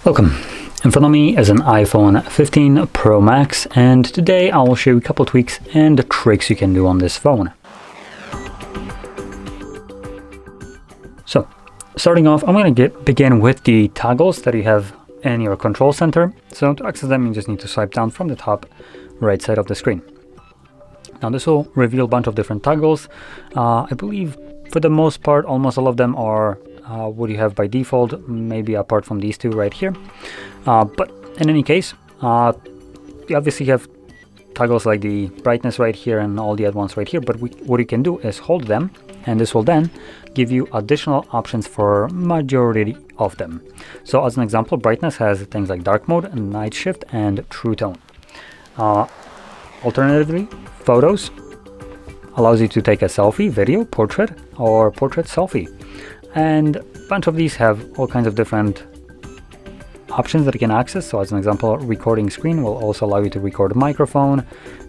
Welcome. In front of me is an iPhone 15 Pro Max, and today I will show you a couple tweaks and tricks you can do on this phone. So, starting off, I'm going to begin with the toggles that you have in your control center. So to access them, you just need to swipe down from the top right side of the screen. Now this will reveal a bunch of different toggles. I believe for the most part, almost all of them are what you have by default, maybe apart from these two right here. But in any case, you obviously have toggles like the brightness right here and all the other ones right here, but what you can do is hold them, and this will then give you additional options for majority of them. So as an example, brightness has things like dark mode, night shift, and true tone. Alternatively, photos allows you to take a selfie, video, portrait, or portrait selfie. And a bunch of these have all kinds of different options that you can access. So as an example, recording screen will also allow you to record a microphone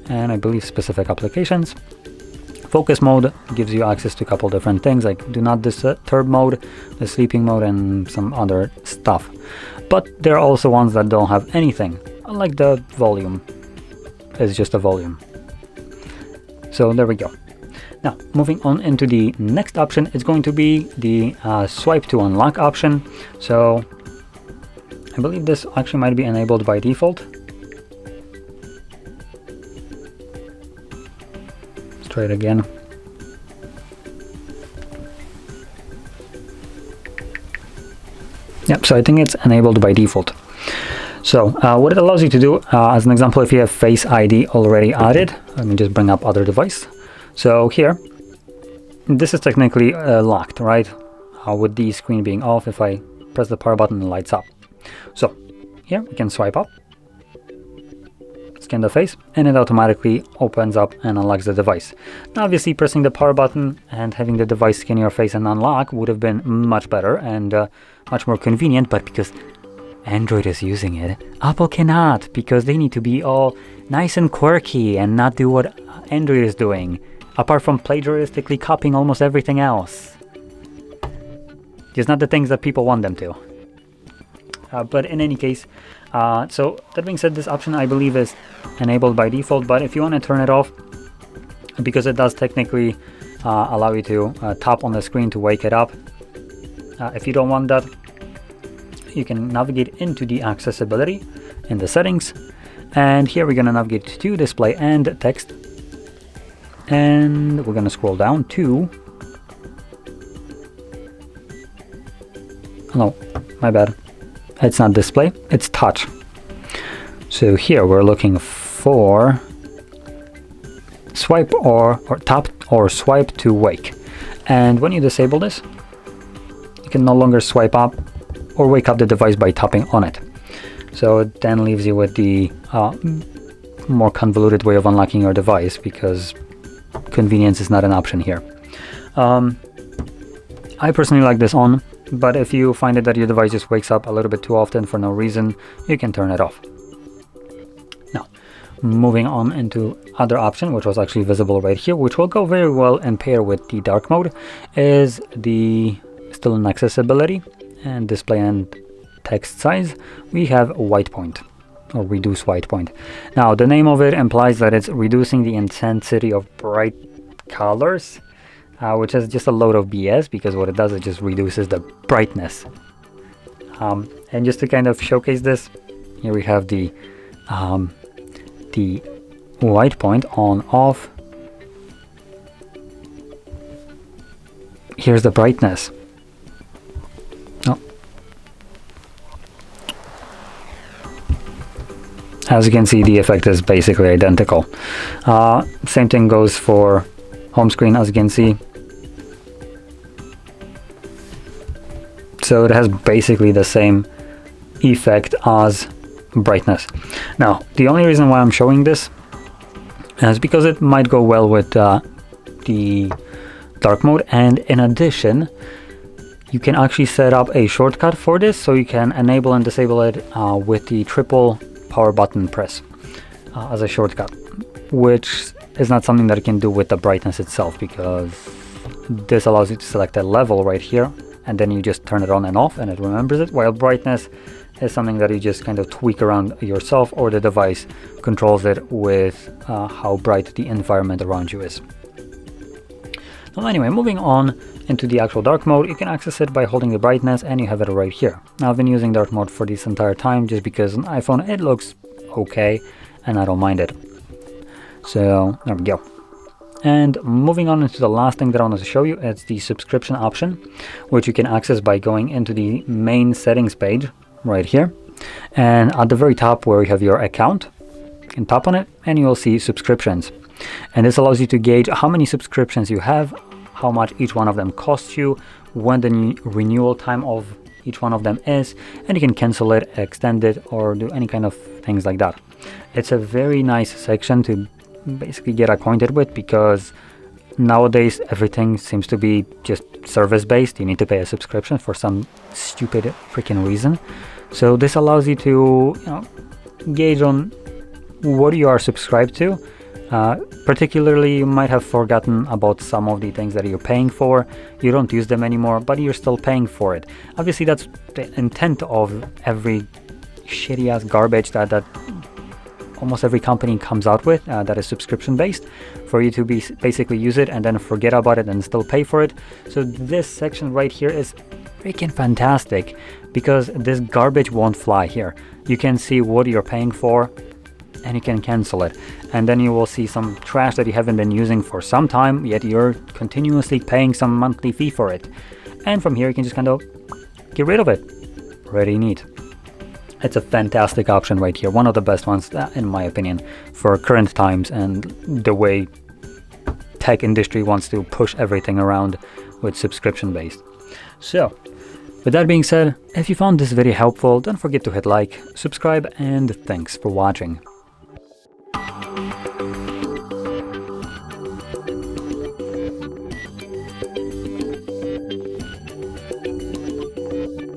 and I believe specific applications. Focus mode gives you access to a couple different things like do not disturb mode, the sleeping mode, and some other stuff. But there are also ones that don't have anything, like the volume is just a volume. So there we go. Now, moving on into the next option, it's going to be the swipe to unlock option. So I believe this actually might be enabled by default. Let's try it again. Yep, so I think it's enabled by default. So what it allows you to do, as an example, if you have Face ID already added, let me just bring up other device. So here, this is technically locked, right? With the screen being off, if I press the power button, it lights up. So here we can swipe up, scan the face, and it automatically opens up and unlocks the device. Now obviously pressing the power button and having the device scan your face and unlock would have been much better and much more convenient, but because Android is using it, Apple cannot, because they need to be all nice and quirky and not do what Android is doing, apart from plagiaristically copying almost everything else. Just not the things that people want them to. But in any case, so that being said, this option I believe is enabled by default, but if you want to turn it off, because it does technically allow you to tap on the screen to wake it up, if you don't want that, you can navigate into the accessibility in the settings, and here we're going to navigate to display and text, and we're going to scroll down to, oh, my bad, it's not display, it's touch. So here we're looking for swipe or tap or swipe to wake, and when you disable this, you can no longer swipe up or wake up the device by tapping on it. So it then leaves you with the more convoluted way of unlocking your device, because convenience is not an option here. I personally like this on, but if you find it that your device just wakes up a little bit too often for no reason, you can turn it off. Now, moving on into other option, which was actually visible right here, which will go very well and pair with the dark mode, is the still in accessibility and display and text size, we have white point or reduce white point. Now the name of it implies that it's reducing the intensity of bright colors, which is just a load of BS, because what it does, it just reduces the brightness. And just to kind of showcase this, here we have the white point on off. Here's the brightness. As you can see, the effect is basically identical. Same thing goes for home screen, as you can see. So it has basically the same effect as brightness. Now, the only reason why I'm showing this is because it might go well with the dark mode, and in addition, you can actually set up a shortcut for this, so you can enable and disable it with the triple power button press as a shortcut, which is not something that you can do with the brightness itself, because this allows you to select a level right here, and then you just turn it on and off and it remembers it, while brightness is something that you just kind of tweak around yourself, or the device controls it with how bright the environment around you is. Now anyway, moving on into the actual dark mode, you can access it by holding the brightness, and you have it right here. Now I've been using dark mode for this entire time just because on iPhone it looks okay and I don't mind it. So there we go. And moving on into the last thing that I wanted to show you, it's the subscription option, which you can access by going into the main settings page right here. And at the very top where you have your account, you can tap on it and you will see subscriptions. And this allows you to gauge how many subscriptions you have, how much each one of them costs you, when the renewal time of each one of them is, and you can cancel it, extend it, or do any kind of things like that. It's a very nice section to basically get acquainted with, because nowadays everything seems to be just service based. You need to pay a subscription for some stupid freaking reason. So this allows you to, gauge on what you are subscribed to. Particularly, you might have forgotten about some of the things that you're paying for. You don't use them anymore, but you're still paying for it. Obviously, that's the intent of every shitty ass garbage that almost every company comes out with, that is subscription based, for you to basically use it and then forget about it and still pay for it. So this section right here is freaking fantastic, because this garbage won't fly here. You can see what you're paying for and you can cancel it, and then you will see some trash that you haven't been using for some time, yet you're continuously paying some monthly fee for it. And from here you can just kind of get rid of it. Pretty neat. It's a fantastic option right here, one of the best ones in my opinion for current times and the way tech industry wants to push everything around with subscription based. So with that being said, if you found this video helpful, don't forget to hit like, subscribe, and thanks for watching.